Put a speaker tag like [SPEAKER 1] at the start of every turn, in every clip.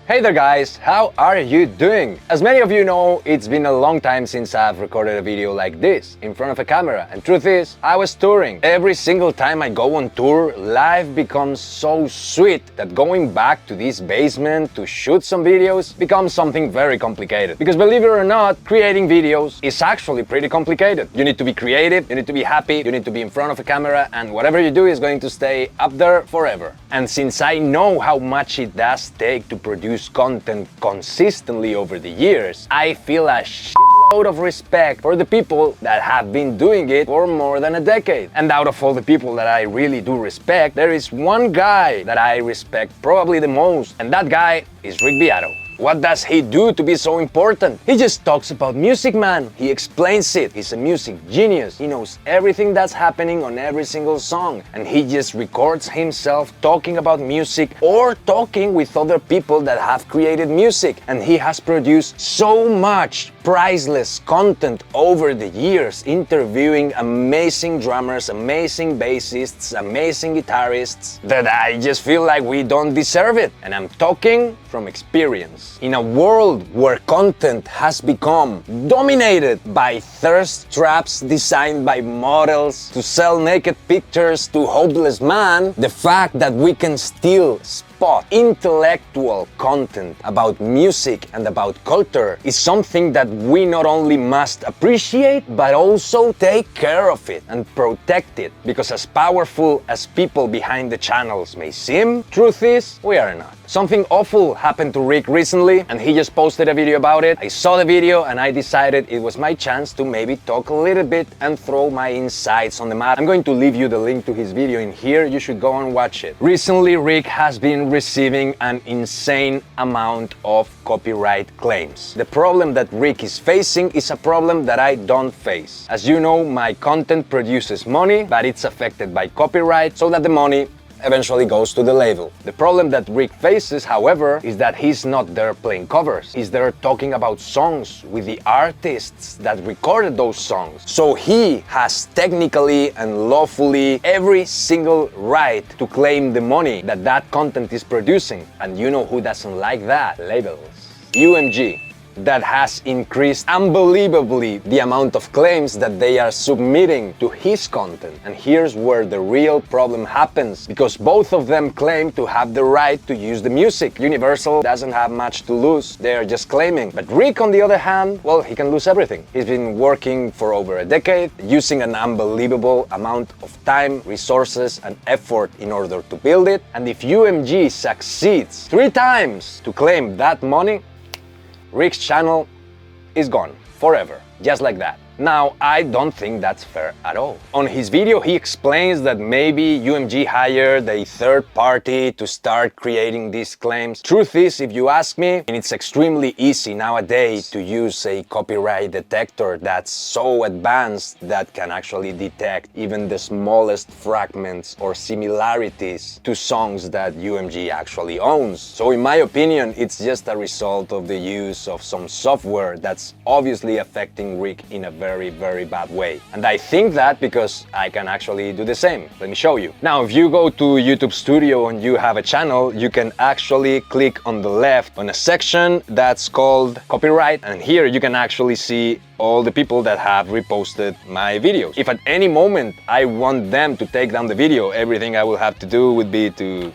[SPEAKER 1] Hey there guys, how are you doing? As many of you know, it's been a long time since I've recorded a video like this, in front of a camera, and truth is, I was touring. Every single time I go on tour, life becomes so sweet that going back to this basement to shoot some videos becomes something very complicated. Because believe it or not, creating videos is actually pretty complicated. You need to be creative, you need to be happy, you need to be in front of a camera, and whatever you do is going to stay up there forever. And since I know how much it does take to produce content consistently over the years, I feel a shitload of respect for the people that have been doing it for more than a decade. And out of all the people that I really do respect, there is one guy that I respect probably the most, and that guy is Beato. What does he do to be so important? He just talks about music, man. He explains it. He's a music genius. He knows everything that's happening on every single song. And he just records himself talking about music or talking with other people that have created music. And he has produced so much priceless content over the years, interviewing amazing drummers, amazing bassists, amazing guitarists, that I just feel like we don't deserve it. And I'm talking from experience. In a world where content has become dominated by thirst traps designed by models to sell naked pictures to hopeless man, the fact that we can still spot intellectual content about music and about culture is something that we not only must appreciate but also take care of it and protect it, because as powerful as people behind the channels may seem, truth is, we are not. Something awful happened to Rick recently and he just posted a video about it. I saw the video and I decided it was my chance to maybe talk a little bit and throw my insights on the mat. I'm going to leave you the link to his video in here. You should go and watch it. Recently, Rick has been receiving an insane amount of copyright claims. The problem that Rick is facing is a problem that I don't face. As you know, my content produces money, but it's affected by copyright, so that the money eventually goes to the label. The problem that Rick faces, however, is that he's not there playing covers. He's there talking about songs with the artists that recorded those songs. So he has technically and lawfully every single right to claim the money that that content is producing. And you know who doesn't like that? Labels. UMG. That has increased unbelievably the amount of claims that they are submitting to his content. And here's where the real problem happens, because both of them claim to have the right to use the music. Universal doesn't have much to lose, they are just claiming. But Rick, on the other hand, well, he can lose everything. He's been working for over a decade, using an unbelievable amount of time, resources, and effort in order to build it. And if UMG succeeds 3 times to claim that money, Rick's channel is gone forever, just like that. Now, I don't think that's fair at all. On his video, he explains that maybe UMG hired a third party to start creating these claims. Truth is, if you ask me, and it's extremely easy nowadays to use a copyright detector that's so advanced that can actually detect even the smallest fragments or similarities to songs that UMG actually owns. So in my opinion, it's just a result of the use of some software that's obviously affecting Rick in a very bad way. And I think that because I can actually do the same. Let me show you. Now, if you go to YouTube Studio and you have a channel, you can actually click on the left on a section that's called copyright, and here you can actually see all the people that have reposted my videos. If at any moment I want them to take down the video, everything I will have to do would be to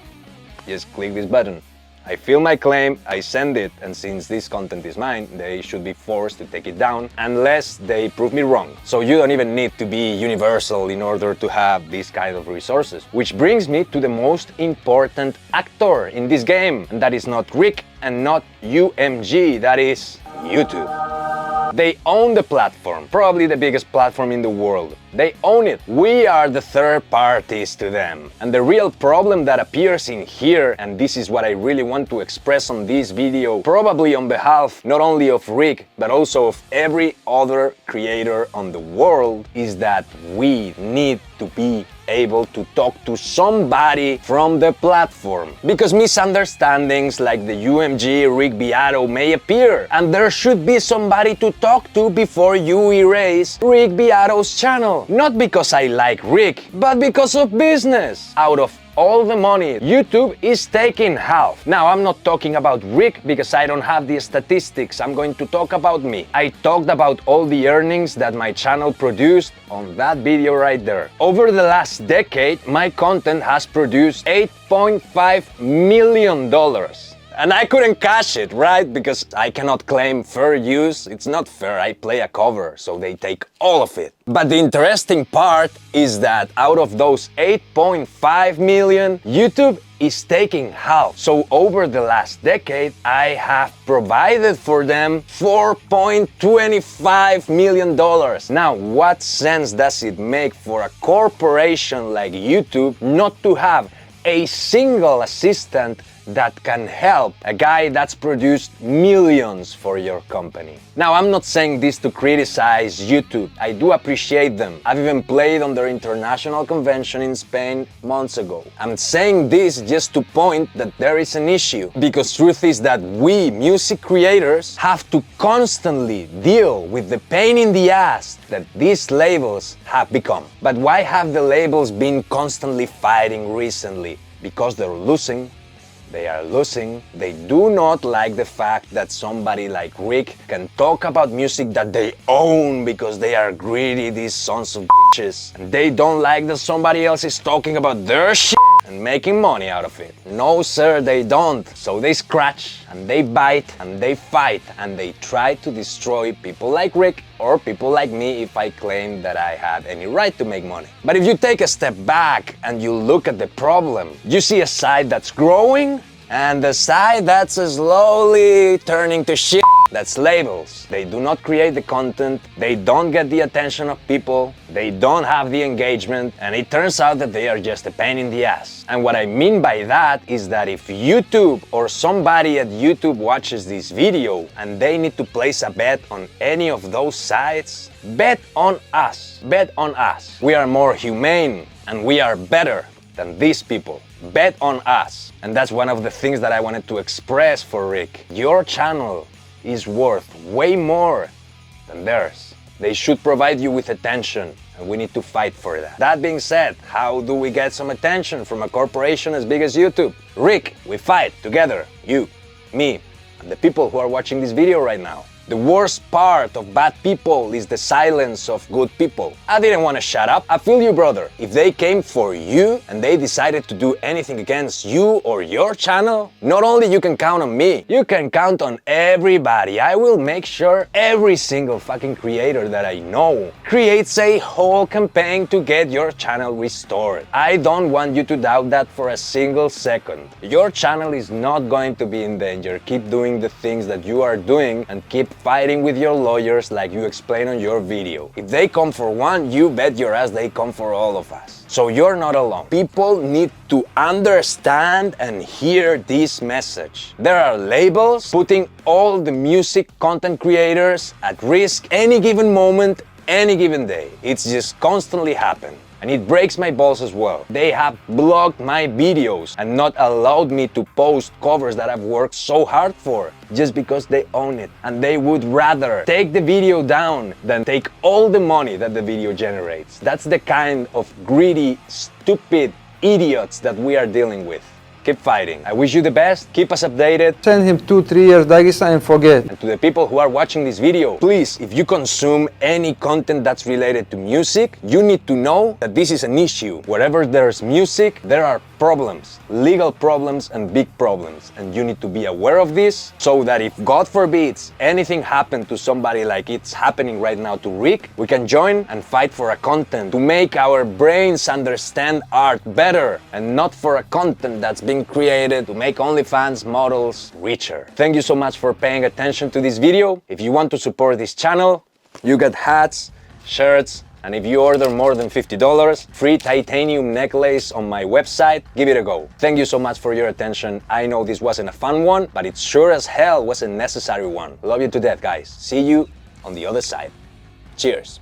[SPEAKER 1] just click this button. I fill my claim, I send it, and since this content is mine, they should be forced to take it down unless they prove me wrong. So you don't even need to be Universal in order to have these kind of resources. Which brings me to the most important actor in this game, and that is not Rick and not UMG, that is YouTube. They own the platform, probably the biggest platform in the world. They own it. We are the third parties to them. And the real problem that appears in here, and this is what I really want to express on this video, probably on behalf not only of Rick, but also of every other creator on the world, is that we need to be able to talk to somebody from the platform. Because misunderstandings like the UMG Rick Beato may appear, and there should be somebody to talk to before you erase Rick Beato's channel. Not because I like Rick, but because of business. Out of all the money. YouTube is taking half. Now, I'm not talking about Rick because I don't have the statistics. I'm going to talk about me. I talked about all the earnings that my channel produced on that video right there. Over the last decade, my content has produced $8.5 million. And I couldn't cash it, right? Because I cannot claim fair use. It's not fair. I play a cover, so they take all of it. But the interesting part is that out of those 8.5 million, YouTube is taking half. So over the last decade, I have provided for them $4.25 million. Now, what sense does it make for a corporation like YouTube not to have a single assistant that can help a guy that's produced millions for your company? Now, I'm not saying this to criticize YouTube. I do appreciate them. I've even played on their international convention in Spain months ago. I'm saying this just to point that there is an issue, because truth is that we music creators have to constantly deal with the pain in the ass that these labels have become. But why have the labels been constantly fighting recently? Because they're losing. They are losing. They do not like the fact that somebody like Rick can talk about music that they own because they are greedy, these sons of bitches. And they don't like that somebody else is talking about their shit and making money out of it. No sir, they don't. So they scratch and they bite and they fight and they try to destroy people like Rick or people like me if I claim that I had any right to make money. But if you take a step back and you look at the problem, you see a side that's growing and the side that's slowly turning to shit. That's labels. They do not create the content, they don't get the attention of people, they don't have the engagement, and it turns out that they are just a pain in the ass. And what I mean by that is that if YouTube or somebody at YouTube watches this video and they need to place a bet on any of those sides, bet on us. Bet on us. We are more humane and we are better than these people. Bet on us. And that's one of the things that I wanted to express for Rick. Your channel is worth way more than theirs. They should provide you with attention, and we need to fight for that. That being said, how do we get some attention from a corporation as big as YouTube? Rick, we fight together, you, me, and the people who are watching this video right now. The worst part of bad people is the silence of good people. I didn't want to shut up. I feel you, brother. If they came for you and they decided to do anything against you or your channel, not only you can count on me, you can count on everybody. I will make sure every single fucking creator that I know creates a whole campaign to get your channel restored. I don't want you to doubt that for a single second. Your channel is not going to be in danger. Keep doing the things that you are doing and keep fighting with your lawyers like you explain on your video. If they come for one, you bet your ass they come for all of us. So you're not alone. People need to understand and hear this message. There are labels putting all the music content creators at risk any given moment, any given day. It's just constantly happening. And it breaks my balls as well. They have blocked my videos and not allowed me to post covers that I've worked so hard for just because they own it. And they would rather take the video down than take all the money that the video generates. That's the kind of greedy, stupid idiots that we are dealing with. Keep fighting. I wish you the best. Keep us updated.
[SPEAKER 2] Send him 2-3 years Dagestan and forget.
[SPEAKER 1] And to the people who are watching this video, please, if you consume any content that's related to music, you need to know that this is an issue. Wherever there's music, there are problems, legal problems and big problems. And you need to be aware of this so that if, God forbids, anything happened to somebody like it's happening right now to Rick, we can join and fight for a content to make our brains understand art better and not for a content that's been created to make OnlyFans models richer. Thank you so much for paying attention to this video. If you want to support this channel, you get hats, shirts, and if you order more than $50, free titanium necklace on my website. Give it a go. Thank you so much for your attention. I know this wasn't a fun one, but it sure as hell was a necessary one. Love you to death, guys. See you on the other side. Cheers.